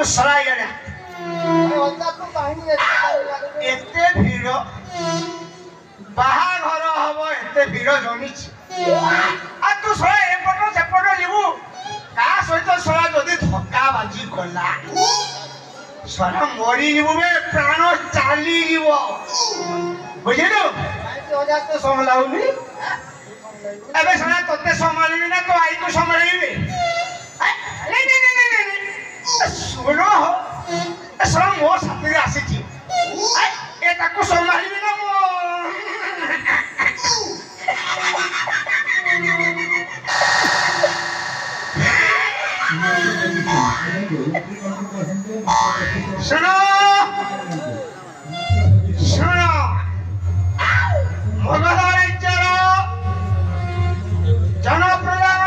सराय एते भीड़ बाहाघर हम एते भीड़ जमी तू सरा एपट सेपट जीवु का सहित सरा जदि धक्का बाजी गला सरा मरी जीवु बे प्राण चाली जीव बुझिलु तो संभलाउनी अबे सरा तोते संभालिबी ना तो आई को संभालिबी सुनो सरा मो साथी आसी ए ताको संभालिबी ना मो सुनो सुनो मगध राज्यर जनप्रधान